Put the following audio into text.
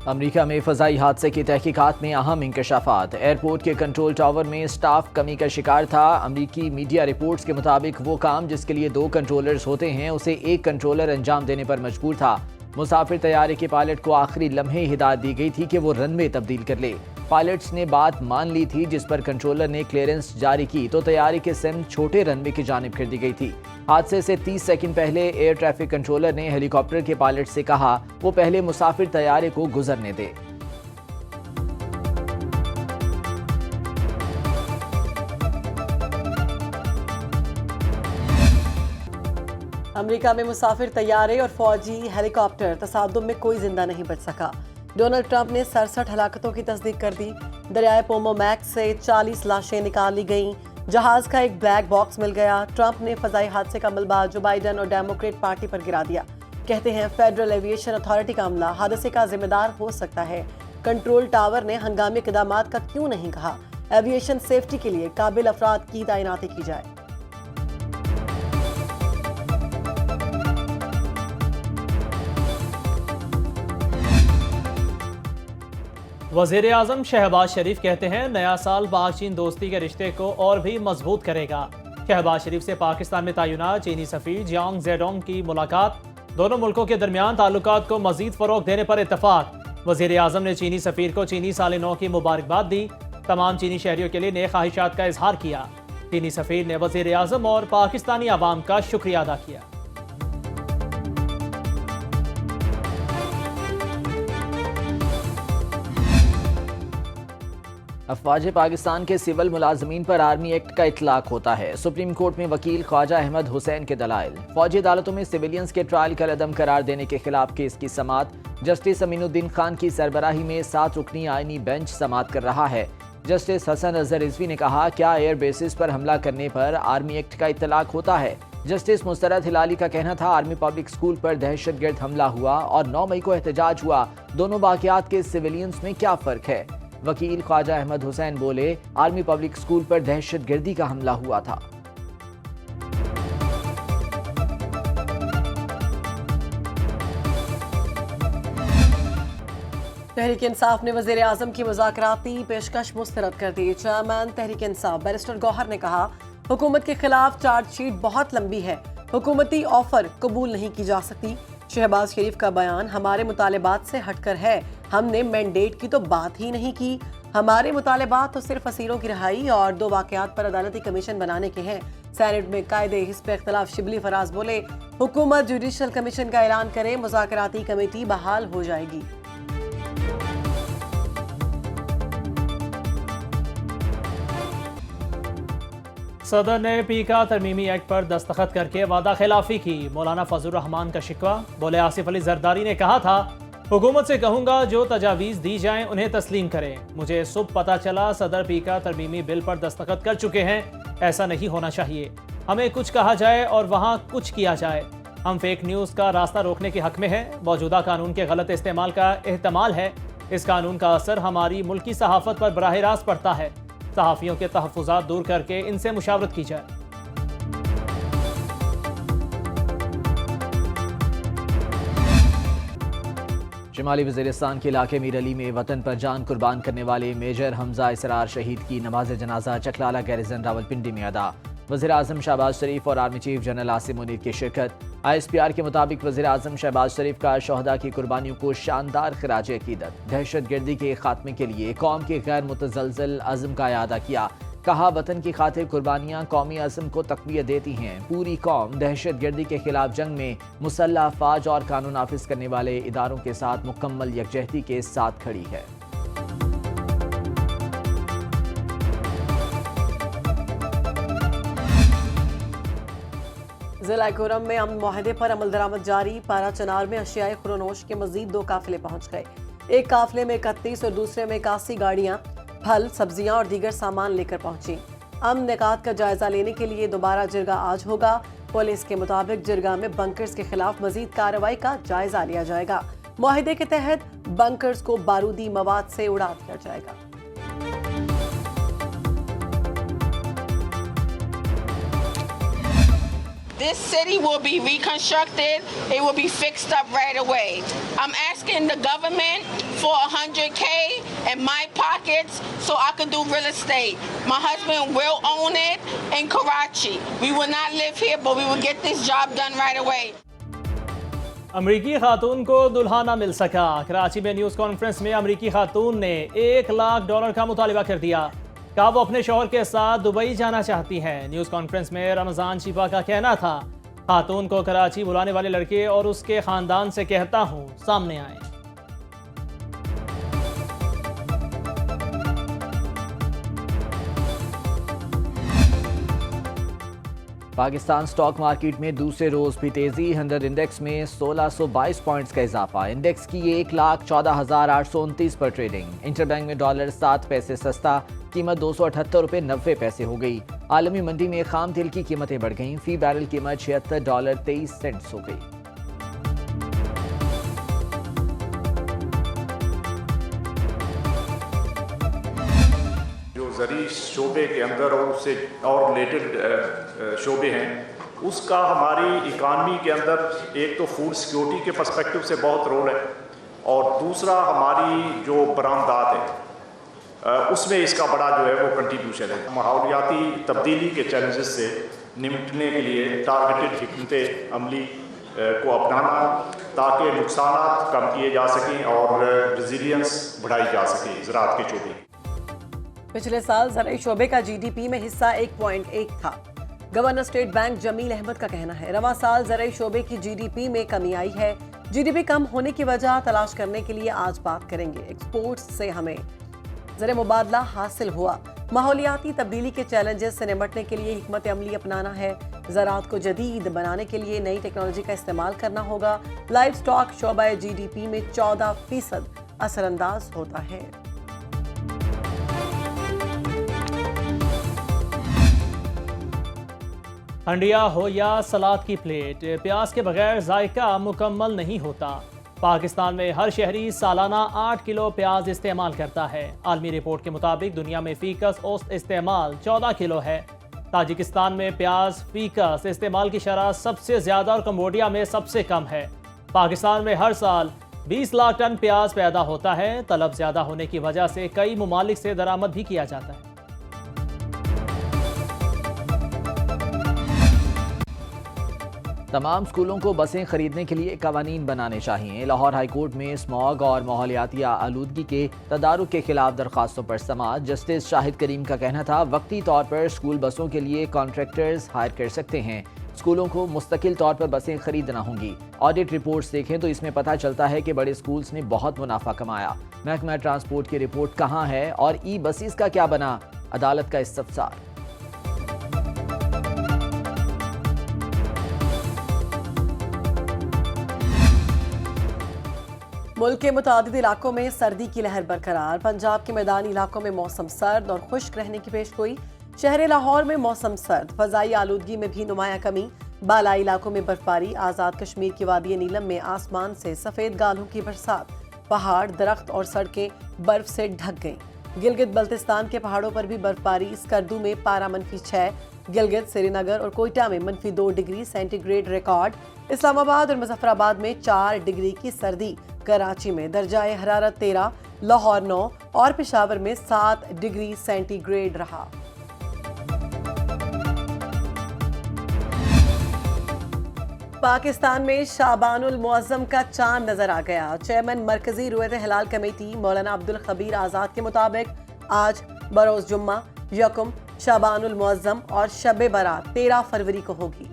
America में फ़ज़ाई हादसे की तहकीकात में अहम इंकशाफात। एयरपोर्ट के कंट्रोल टावर में स्टाफ कमी का शिकार था। अमेरिकी मीडिया रिपोर्ट्स के मुताबिक वो काम जिसके लिए 2 कंट्रोलर्स होते हैं उसे 1 कंट्रोलर अंजाम देने पर मजबूर था। मुसाफिर तैयारे के पायलट को आखिरी लम्हे हिदायत दी गई थी कि वो रनवे तब्दील कर ले। पायलट्स ने बात मान ली थी, जिस पर कंट्रोलर ने क्लियरेंस जारी की तो तैयारी के सिम छोटे रनवे की जानिब कर दी गई थी। हादसे से 30 सेकंड पहले एयर ट्रैफिक कंट्रोलर ने हेलीकॉप्टर के पायलट से कहा वो पहले मुसाफिर तैयारे को गुजरने दे। अमेरिका में मुसाफिर तैयारे और फौजी हेलीकॉप्टर तसादुम में कोई जिंदा नहीं बच सका। डोनाल्ड ट्रंप ने 67 हलाकतों की तस्दीक कर दी। दरियाए पोमोमैक से 40 लाशें निकाल ली गईं। जहाज का एक ब्लैक बॉक्स मिल गया। ट्रंप ने फजाई हादसे का मलबा जो बाइडन और डेमोक्रेट पार्टी पर गिरा दिया। कहते हैं फेडरल एविएशन अथॉरिटी का अमला हादसे का जिम्मेदार हो सकता है। कंट्रोल टावर ने हंगामी इक़दामात का क्यों नहीं कहा। एविएशन सेफ्टी के लिए काबिल अफराद की तैनाती की जाए। वज़ीर आज़म शहबाज शरीफ कहते हैं नया साल पाक चीन दोस्ती के रिश्ते को और भी मजबूत करेगा। शहबाज शरीफ से पाकिस्तान में तैनात चीनी सफ़ीर जियांग जेडोंग की मुलाकात। दोनों मुल्कों के दरमियान ताल्लुकात को मजीद फ़रोग देने पर इत्तफाक। वज़ीर आज़म ने चीनी सफ़ीर को चीनी साल नौ की मुबारकबाद दी। तमाम चीनी शहरियों के लिए नेक ख्वाहिशात का इजहार किया। चीनी सफ़ीर ने वज़ीर आज़म और पाकिस्तानी अवाम का शुक्रिया अदा किया। अफवाज पाकिस्तान के सिविल मुलाजमीन पर आर्मी एक्ट का इतलाक होता है। सुप्रीम कोर्ट में वकील ख्वाजा अहमद हुसैन के दलाइल। फौजी अदालतों में सिविलियंस के ट्रायल का अदम करार देने के खिलाफ केस की समात। जस्टिस अमीनुद्दीन खान की सरबराही में 7 रुकनी आईनी बेंच समात कर रहा है। जस्टिस हसन अजहर रिजवी ने कहा क्या एयर बेसिस पर हमला करने पर आर्मी एक्ट का इतलाक होता है। जस्टिस मुस्तरद हिलाली का कहना था आर्मी पब्लिक स्कूल पर दहशतगर्द हमला हुआ और 9 मई को एहतजाज हुआ। दोनों वाक़यात के सिविलियंस में क्या फ़र्क है। वकील ख्वाजा अहमद हुसैन बोले आर्मी पब्लिक स्कूल पर दहशतगर्दी का हमला हुआ था। तहरीक इंसाफ ने वज़ीर आज़म की मुज़ाकराती पेशकश मुस्तरद कर दी। चेयरमैन तहरीक इंसाफ बैरिस्टर गौहर ने कहा हुकूमत के खिलाफ चार्जशीट बहुत लंबी है, हुकूमती ऑफर कबूल नहीं की जा सकती। शहबाज शरीफ का बयान हमारे मुतालिबात से हटकर है, हमने मैंडेट की तो बात ही नहीं की। हमारे मुतालिबात तो सिर्फ असीरों की रिहाई और 2 वाक़यात पर अदालती कमीशन बनाने के हैं। सेनेट में कायदे हिस्ब इख्तलाफ शिबली फराज बोले हुकूमत जुडिशल कमीशन का ऐलान करे, मुज़ाकराती कमेटी बहाल हो जाएगी। सदर ने पीका तरमीमी एक्ट पर दस्तखत करके वादा खिलाफी की। मौलाना फजलुर रहमान का शिकवा। बोले आसिफ अली जरदारी ने कहा था हुकूमत से कहूंगा जो तजावीज़ दी जाएं उन्हें तस्लीम करें। मुझे सुबह पता चला सदर पीका तरमीमी बिल पर दस्तखत कर चुके हैं। ऐसा नहीं होना चाहिए। हमें कुछ कहा जाए और वहाँ कुछ किया जाए। हम फेक न्यूज़ का रास्ता रोकने के हक में हैं। मौजूदा कानून के गलत इस्तेमाल का एहतमाल है। इस कानून का असर हमारी मुल्की सहाफ़त पर बराह रास्त पड़ता है। सहाफ़ियों के तहफ़्फ़ुज़ात दूर करके इनसे मुशावरत की जाए। शिमाली वज़ीरिस्तान के इलाके मीर अली में वतन पर जान कुर्बान करने वाले मेजर हमजा इसरार शहीद की नमाज जनाजा चकलाला गैरिजन रावलपिंडी में अदा। वज़ीर आज़म शहबाज शरीफ और army chief general Asim Munir की शिरकत। ISPR के मुताबिक वज़ीर आज़म शहबाज शरीफ का शहदा की कुर्बानियों को शानदार खिराज अकीदत। दहशतगर्दी के खात्मे के लिए कौम के गैर मुतज़लज़ल अज़्म का इआदा किया। कहा वतन की खातिर कुर्बानियाँ कौमी अज़्म को तक़वियत देती हैं। पूरी कौम दहशतगर्दी के खिलाफ जंग में मुसल्लह फ़ौज और कानून नाफिज करने वाले इदारों के साथ मुकम्मल यकजहती के साथ खड़ी है। जिला कोरम में अमन मुआहदे पर अमल दरामद जारी। पारा चनार में अशियाए खुरोनोश के मजीद 2 काफिले पहुंच गए। एक काफिले में 31 और दूसरे में 81 गाड़ियां फल, सब्जियां और दीगर सामान लेकर पहुंची। अमन निकात का जायजा लेने के लिए दोबारा जिरगा आज होगा। पुलिस के मुताबिक जिरगा में बंकर्स के खिलाफ मजीद कार्रवाई का जायजा लिया जाएगा। मुआहदे के तहत बंकर्स को बारूदी मवाद से उड़ा दिया जाएगा। this city will be reconstructed. It will be fixed up right away. I'm asking the government for $100K in my pockets so I can do real estate. My husband will own it in Karachi. We will not live here, but we will get this job done right away. अमरीकी खातून को दुल्हा ना मिल सका। कराची में news conference में अमरीकी खातून ने $1 लाख का मुतालबा कर दिया। कहा वो अपने शौहर के साथ दुबई जाना चाहती हैं। न्यूज़ कॉन्फ्रेंस में रमज़ान शिफा का कहना था, खातून को कराची बुलाने वाले लड़के और उसके ख़ानदान से कहता हूँ सामने आए। पाकिस्तान स्टॉक मार्केट में दूसरे रोज भी तेजी। 100 इंडेक्स में 1622 पॉइंट्स का इजाफा। इंडेक्स की 1,14,829 पर ट्रेडिंग। इंटरबैंक में डॉलर 7 पैसे सस्ता, कीमत $278.90 हो गई। आलमी मंडी में खाम तेल की कीमतें बढ़ गईं। फी बैरल कीमत $76.23 हो गई। ज़री शोबे के अंदर और उससे और रिलेटेड शोबे हैं, उसका हमारी इकानमी के अंदर एक तो फूड सिक्योरिटी के पर्सपेक्टिव से बहुत रोल है, और दूसरा हमारी जो बरामदात है उसमें इसका बड़ा जो है वो कंट्रीब्यूशन है। माहौलियाती तब्दीली के चैलेंजेस से निपटने के लिए टारगेटेड हिकमत अमली को अपनाना ताकि नुकसान कम किए जा सकें और रेजिलियंस बढ़ाई जा सके ज़राअत के शोबे। पिछले साल ज़राई शोबे का जीडीपी में हिस्सा 1.1 था। Governor state bank Jameel Ahmed का कहना है, रवां साल ज़राई शोबे की जीडीपी में कमी आई है। जीडीपी कम होने की वजह तलाश करने के लिए आज बात करेंगे। एक्सपोर्ट्स से हमें ज़र मुबादला हासिल हुआ। माहौलियाती तब्दीली के चैलेंजेस से निपटने के लिए हिकमत अमली अपनाना है। ज़राअत को जदीद बनाने के लिए नई टेक्नोलॉजी का इस्तेमाल करना होगा। लाइव स्टॉक शोबा जीडीपी में 14% असरअंदाज होता है। हंडिया हो या सलाद की प्लेट, प्याज के बगैर जायका मुकम्मल नहीं होता। पाकिस्तान में हर शहरी सालाना 8 किलो प्याज इस्तेमाल करता है। आलमी रिपोर्ट के मुताबिक दुनिया में फीकस औसत इस्तेमाल 14 किलो है। ताजिकिस्तान में प्याज फीकस इस्तेमाल की शरह सबसे ज़्यादा और कंबोडिया में सबसे कम है। पाकिस्तान में हर साल 20 लाख टन प्याज पैदा होता है। तलब ज़्यादा होने की वजह से कई ममालिक से दरामद भी किया जाता है। तमाम स्कूलों को बसें खरीदने के लिए कवानीन बनाने चाहिए। लाहौर हाई कोर्ट में स्मॉग और माहौलियाती आलूदगी के तदारुक के खिलाफ दरख्वास्तों पर समाअत। जस्टिस शाहिद करीम का कहना था, वक्ती तौर पर स्कूल बसों के लिए कॉन्ट्रैक्टर्स हायर कर सकते हैं। स्कूलों को मुस्तकिल तौर पर बसें खरीदना होंगी। ऑडिट रिपोर्ट्स देखें तो इसमें पता चलता है कि बड़े स्कूल्स ने बहुत मुनाफा कमाया। महकमा ट्रांसपोर्ट की रिपोर्ट कहाँ है और ई बसेस का क्या बना? अदालत का इस्तफसार। मुल्क के मुतादिद इलाकों में सर्दी की लहर बरकरार। पंजाब के मैदानी इलाकों में मौसम सर्द और खुश्क रहने की पेशगोई। शहर लाहौर में मौसम सर्द, फजाई आलूदगी में भी नुमाया कमी। बालाई इलाकों में बर्फबारी। आज़ाद कश्मीर की वादी नीलम में आसमान से सफ़ेद गालों की बरसात। पहाड़, दरख्त और सड़कें बर्फ से ढक गईं। गिलगित बल्तिस्तान के पहाड़ों पर भी बर्फबारी। स्कर्दू में पारा -6, गिलगित, श्रीनगर और कोयटा में -2 डिग्री सेंटीग्रेड रिकॉर्ड। इस्लामाबाद और मुजफ्फराबाद में 4 डिग्री की सर्दी। कराची में दर्जाए हरारत 13, लाहौर 9 और पेशावर में 7 डिग्री सेंटीग्रेड रहा। पाकिस्तान में शाबानुल मुअज्जम का चांद नजर आ गया। चेयरमैन मरकजी रुयत हिलाल कमेटी मौलाना अब्दुल खबीर आज़ाद के मुताबिक आज बरोज जुम्मा, यकुम शाबानुल मुअज्जम और शब बारात 13 फरवरी को होगी।